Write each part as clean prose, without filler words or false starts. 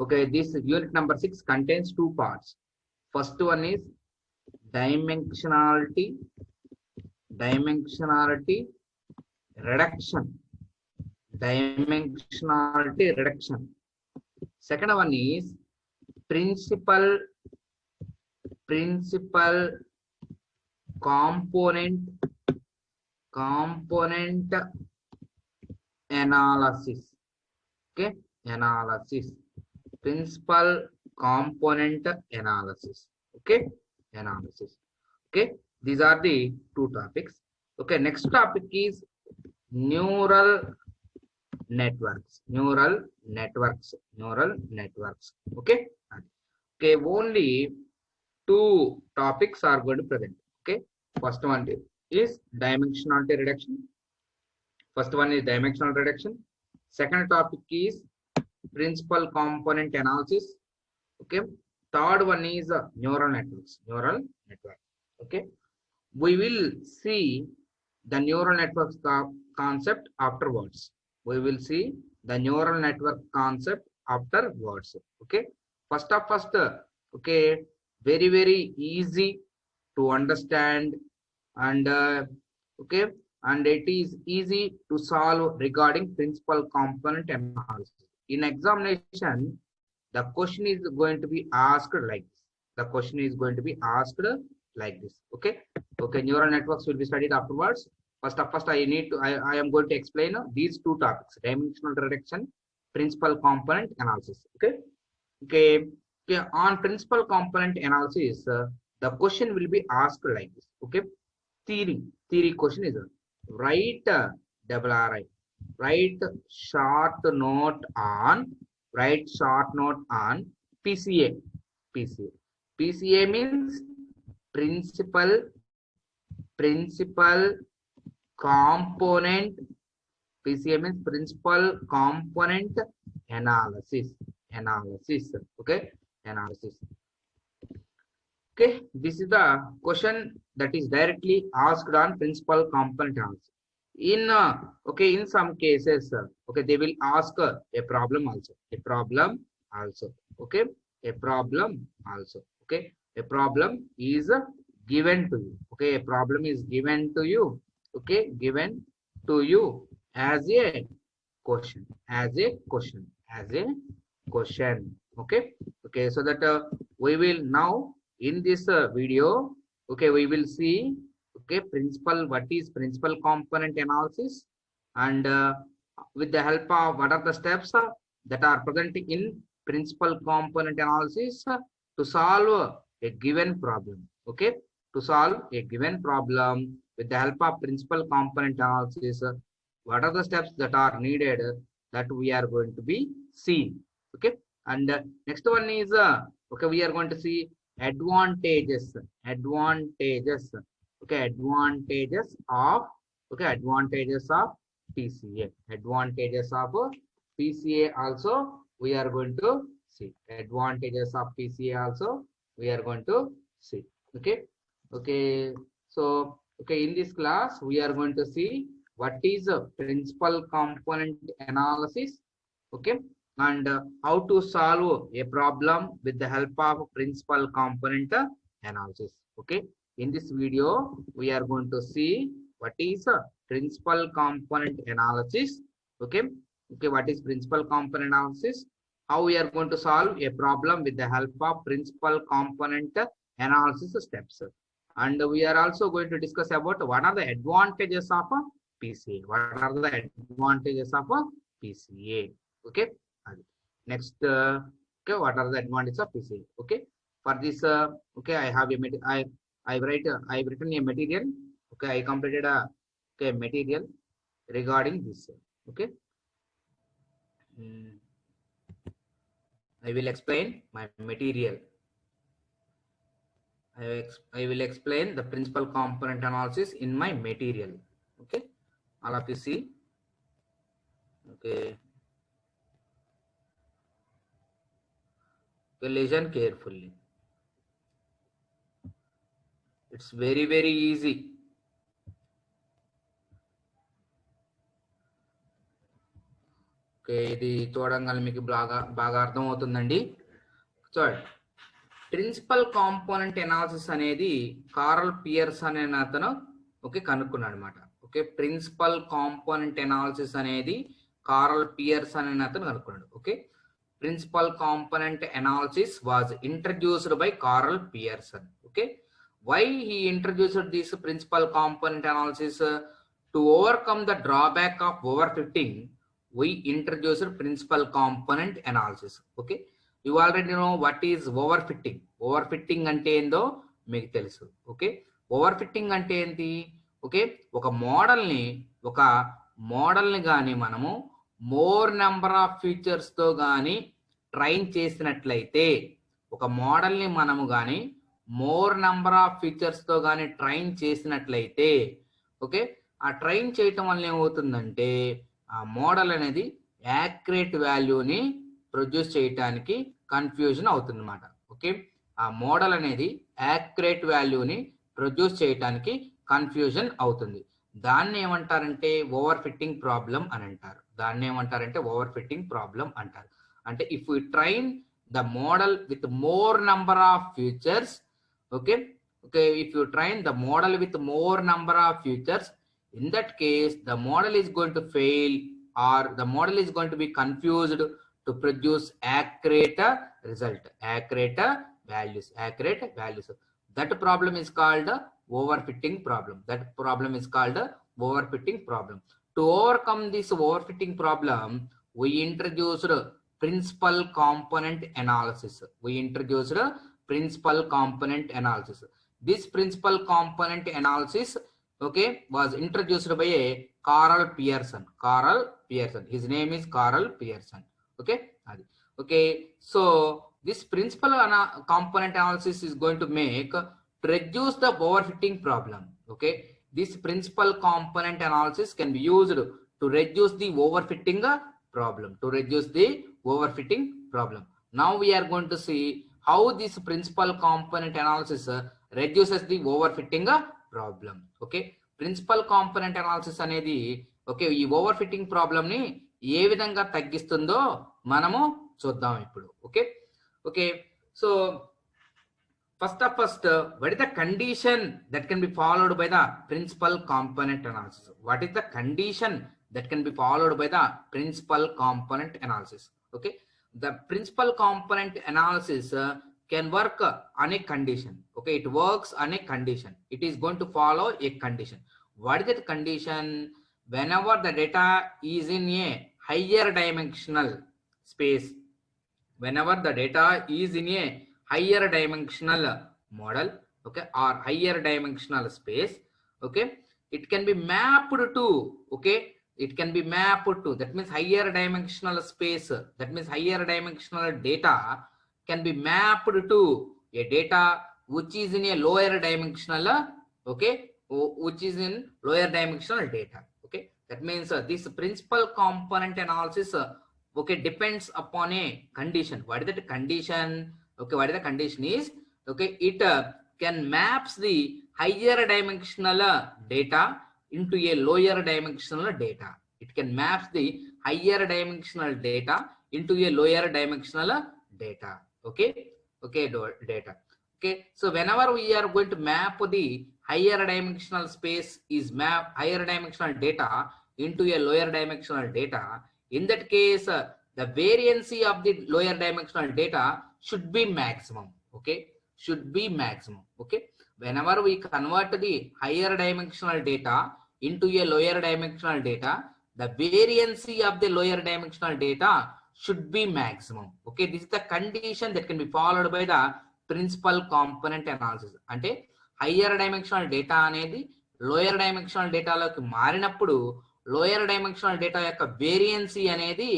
Okay, this unit number 6 contains two parts. First one is dimensionality, dimensionality reduction, dimensionality reduction. Second one is principal, principal component, component analysis. Okay, analysis, principal component analysis. Okay, analysis. Okay, these are the two topics. Okay, next topic is neural networks, neural networks, neural networks. Okay, okay, only two topics are going to present. Okay, first one is dimensionality reduction. First one is dimensional reduction. Second topic is principal component analysis. Okay, third one is neural networks, neural network. Okay, we will see the neural networks concept afterwards. We will see the neural network concept afterwards. Okay, first, okay, very easy to understand, and okay, and it is easy to solve regarding principal component analysis. In examination, the question is going to be asked like this. The question is going to be asked like this. Okay, okay, neural networks will be studied afterwards. First I am going to explain these two topics: dimensional reduction, principal component analysis. Okay, okay, okay. On principal component analysis, the question will be asked like this. Okay, theory question is write double RI, write short note on, write short note on PCA. PCA. PCA means principal, principal component. PCA means principal component analysis. Analysis. Okay, analysis. Okay, this is the question that is directly asked on principal component analysis. In okay, in some cases, okay, they will ask a problem also. A problem also. Okay, a problem also. Okay, a problem is given to you. Okay, a problem is given to you. Okay, given to you as a question, as a question, as a question. Okay, okay, so that we will now in this video, okay, we will see, okay, principal, what is principal component analysis, and with the help of what are the steps that are present in principal component analysis to solve a given problem. Okay, to solve a given problem with the help of principal component analysis, what are the steps that are needed that we are going to be seeing. Okay, and next one is okay, we are going to see advantages, advantages. Okay, advantages of, okay, advantages of PCA, advantages of PCA also we are going to see, advantages of PCA also we are going to see. Okay, okay, so okay, in this class we are going to see what is a principal component analysis. Okay, and how to solve a problem with the help of principal component analysis. Okay, in this video we are going to see what is a principal component analysis. Okay, okay, what is principal component analysis, how we are going to solve a problem with the help of principal component analysis steps, and we are also going to discuss about what are the advantages of a PCA, what are the advantages of a PCA. Okay, next, okay, what are the advantages of PCA? Okay, for this, okay, I have a I've written a material. Okay, I completed a, okay, material regarding this. Okay, I will explain my material. I will explain the principal component analysis in my material. Okay, all of you see. Okay, listen carefully. It's very easy. Okay, ఇది చూడంగానే మీకు బాగా అర్థం అవుతుందండి. చూడండి, principal component analysis అనేది Karl Pearson అనే అతను కనుక్కున్నాడు అనమాట. ఓకే, ప్రిన్సిపల్ కాంపోనెంట్ ఎనాలిసిస్ అనేది కార్ల్ పియర్సన్ అనే అతను కనుక్కున్నాడు. Okay, principal component analysis was introduced by Karl Pearson. Okay, why he introduced this principal component analysis? To overcome the drawback of overfitting, we introduced principal component analysis. Okay, you already know what is overfitting. Overfitting ante endo meeku telusu. Okay, overfitting ante enti? Okay, oka model ni gaani manamu more number of features తో గాని train చేసినట్లయితే, ఒక model ని మనము గాని more number of features తో గాని train చేసినట్లయితే, ఓకే, ఆ ట్రైన్ చేయటం వల్ల ఏమవుతుందంటే ఆ మోడల్ అనేది యాక్యురేట్ వాల్యూని ప్రొడ్యూస్ చేయటానికి కన్ఫ్యూజన్ అవుతుంది అన్నమాట. ఓకే, ఆ మోడల్ అనేది యాక్యురేట్ వాల్యూని ప్రొడ్యూస్ చేయటానికి కన్ఫ్యూజన్ అవుతుంది. దాన్ని ఏమంటారంటే ఓవర్ ఫిట్టింగ్ ప్రాబ్లం అని అంటారు. దాన్ని ఏమంటారంటే ఓవర్ ఫిట్టింగ్ ప్రాబ్లం అంటారు. అంటే if you train the model with more number of features, okay, if you train the model with more number of features, in that case the model is going to fail, or the model is going to be confused to produce accurate result, accurate values. That problem is called overfitting problem. To overcome this overfitting problem, we introduced principal component analysis. This principal component analysis, okay, was introduced by a Carl Pearson. His name is Carl Pearson. Okay, so this principal component analysis is going to reduce the overfitting problem. Okay, this principal component analysis can be used to reduce the overfitting problem. Now we are going to see how this principal component analysis reduces the overfitting problem. Okay, principal component analysis అనేది okay ఈ ఓవర్ఫిట్టింగ్ problem ని ఏ విధంగా తగ్గిస్తుందో మనము చూద్దాం ఇప్పుడు. Okay, so first, what is the condition that can be followed by the principal component analysis? What is the condition that can be followed by the principal component analysis? Okay, the principal component analysis can work on a condition. Okay, it works on a condition. It is going to follow a condition. What is that condition? Whenever the data is in a higher dimensional space, whenever the data is in a higher dimensional model, okay, or higher dimensional space, okay, it can be mapped to, okay, it can be mapped to, that means higher dimensional space, that means higher dimensional data can be mapped to a data which is in a lower dimensional, okay, which is in lower dimensional data. Okay, that means this principal component analysis okay depends upon a condition. What is that condition? Okay, what is the condition is, okay, it can maps the higher dimensional data into a lower dimensional data. It can maps the higher dimensional data into a lower dimensional data. Okay, data. Okay, so whenever we are going to map the higher dimensional space is map higher dimensional data into a lower dimensional data, in that case the variancy of the lower dimensional data should be maximum. Okay, whenever we convert the higher dimensional data into a lower dimensional data, the variancy of the lower dimensional data should be maximum. Okay, this is the condition that can be followed by the principal component analysis. Ante higher dimensional data అనేది lower dimensional data లోకి మారినప్పుడు lower dimensional data యొక్క వేరియంసీ అనేది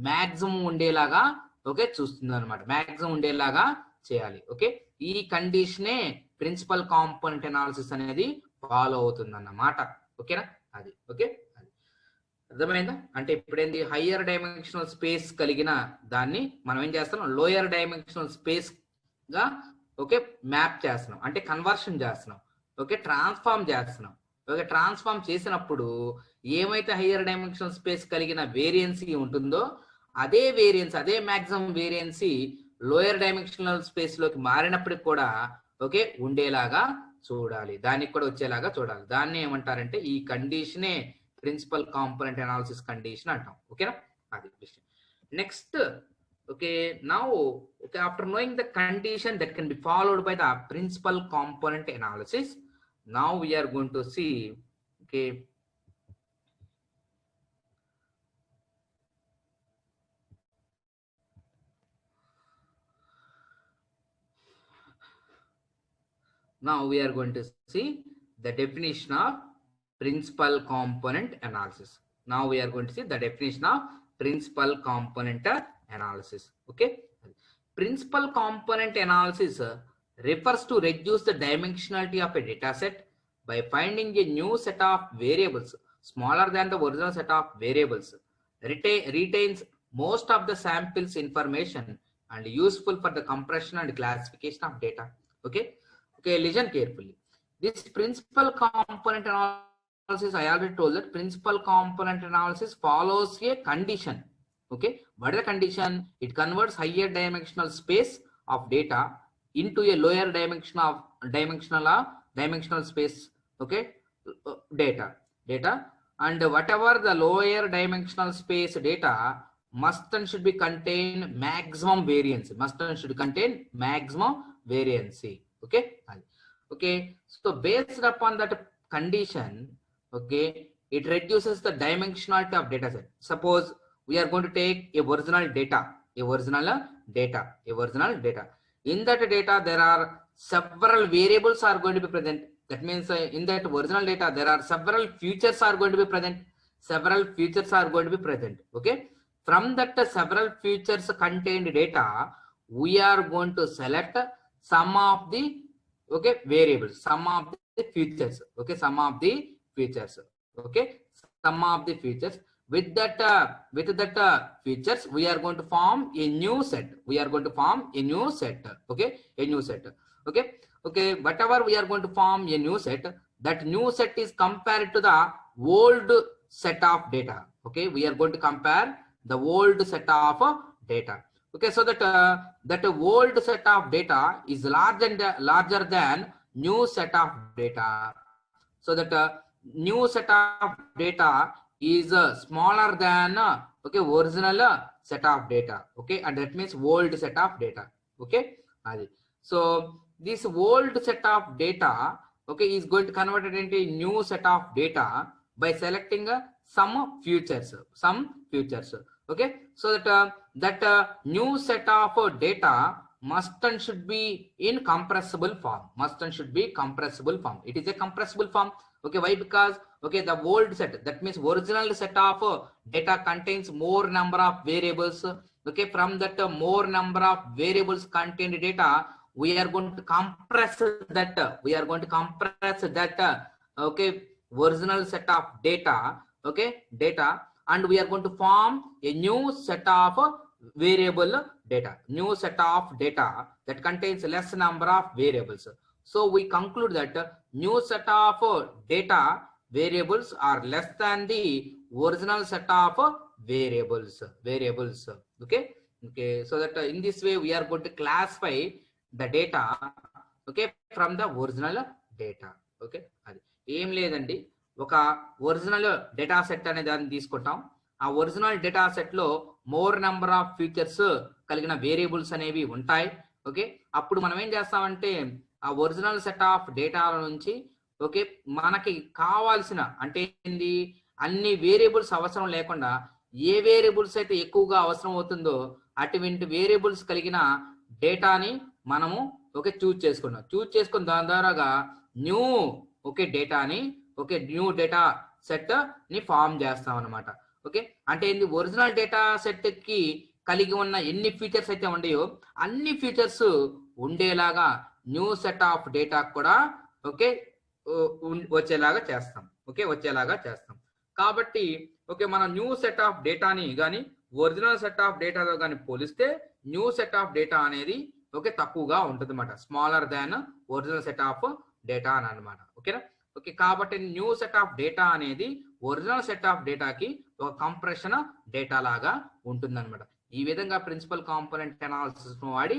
maximum ఉండేలాగా okay చూస్తుంది అనమాట, maximum ఉండేలాగా చేయాలి. ఓకే, ఈ కండిషనే ప్రిన్సిపల్ కాంపోనెంట్ అనాలిసిస్ అనేది ఫాలో అవుతుంది అన్నమాట. ఓకేనా, అది ఓకే, అది అర్థమైందా? అంటే ఇప్పుడేంది హయ్యర్ డైమెన్షనల్ స్పేస్ కలిగిన దాన్ని మనం ఏం చేస్తున్నాం, లోయర్ డైమెన్షనల్ స్పేస్ గా ఓకే మ్యాప్ చేస్తున్నాం, అంటే కన్వర్షన్ చేస్తున్నాం, ఓకే ట్రాన్స్ఫార్మ్ చేస్తున్నాం. ఒక ట్రాన్స్ఫార్మ్ చేసినప్పుడు ఏమైతే హయ్యర్ డైమెన్షనల్ స్పేస్ కలిగిన వేరియన్సీ ఉంటుందో అదే వేరియన్స్, అదే మాక్సిమం వేరియన్సీ లోయర్ డైమెన్షనల్ స్పేస్ లోకి మారినప్పటికి కూడా ఓకే ఉండేలాగా చూడాలి, దానికి కూడా వచ్చేలాగా చూడాలి. దాన్ని ఏమంటారంటే ఈ కండిషనే ప్రిన్సిపల్ కాంపోనెంట్ అనాలిసిస్ కండిషన్ అంటాం. ఓకేనా, అది విషయం. Next okay, now okay, after knowing the condition that can be followed by the principal component analysis, now we are going to see okay now we are going to see the definition of principal component analysis. Now we are going to see the definition of principal component analysis. Okay, principal component analysis refers to reduce the dimensionality of a data set by finding a new set of variables smaller than the original set of variables, retains most of the samples information and useful for the compression and classification of data. Okay, okay, listen carefully. This principal component analysis, I already told that principal component analysis follows a condition. Okay, what is the condition? It converts higher dimensional space of data into a lower dimensional space, okay, data, and whatever the lower dimensional space data must and should be contain maximum variance, should contain maximum variancy. Okay, okay, so based upon that condition, okay, it reduces the dimensionality of data set. Suppose we are going to take a original data. In that data, there are several variables are going to be present. That means in that original data, there are several features are going to be present. Okay, from that several features contained data, we are going to select some of the okay variables, some of the features. Okay, some of the features. With that features, we are going to form a new set. Okay, a new set. Okay, whatever we are going to form a new set, that new set is compared to the old set of data. Okay, we are going to compare the old set of data. Okay, so that that old set of data is larger than new set of data. So that new set of data is smaller than okay original set of data. Okay, and that means old set of data. Okay, so this old set of data okay is going to convert it into a new set of data by selecting some features. Okay, so that new set of data must and should be in compressible form. It is a compressible form. Okay, why? Because okay, the old set, that means original set of data contains more number of variables. Okay, from that more number of variables contained data, we are going to compress that. Okay, original set of data. Okay, and we are going to form a new set of variable data. That contains less number of variables. So we conclude that new set of data variables are less than the original set of variables. Okay, so that in this way we are going to classify the data okay from the original data. Okay, అది ఏం లేదండి, ఒక original data set అనే దాన్ని తీసుకుంటాం. ఆ original data set లో more number of features కలిగిన వేరియబుల్స్ అనేవి ఉంటాయి. ఓకే, అప్పుడు మనం ఏం చేస్తామంటే ఆ ఒరిజినల్ సెట్ ఆఫ్ డేటాల నుంచి ఓకే మనకి కావాల్సిన అంటే ఏంది అన్ని వేరియబుల్స్ అవసరం లేకుండా ఏ వేరియబుల్స్ అయితే ఎక్కువగా అవసరం అవుతుందో అటువంటి వేరియబుల్స్ కలిగిన డేటాని మనము ఓకే చూజ్ చేసుకుని దాని ద్వారాగా న్యూ ఓకే డేటాని ఓకే న్యూ డేటా సెట్ ని ఫామ్ చేస్తాం అనమాట. ఓకే, అంటే ఏంది ఒరిజినల్ డేటా సెట్ కి కలిగి ఉన్న ఎన్ని ఫీచర్స్ అయితే ఉన్నాయో అన్ని ఫీచర్స్ ఉండేలాగా న్యూ సెట్ ఆఫ్ డేటా కూడా ఓకే వచ్చేలాగా చేస్తాం. కాబట్టి ఓకే మన న్యూ సెట్ ఆఫ్ డేటాని కానీ ఒరిజినల్ సెట్ ఆఫ్ డేటాతో కానీ పోలిస్తే న్యూ సెట్ ఆఫ్ డేటా అనేది ఓకే తక్కువగా ఉంటుంది అనమాట. Smaller than original set of data అని అనమాట. ఓకేనా, ఓకే, కాబట్టి న్యూ సెట్ ఆఫ్ డేటా అనేది ఒరిజినల్ సెట్ ఆఫ్ డేటాకి ఒక కంప్రెషన్ డేటా లాగా ఉంటుందన్నమాట. ఈ విధంగా ప్రిన్సిపల్ కాంపోనెంట్ అనాలిసిస్ వాడి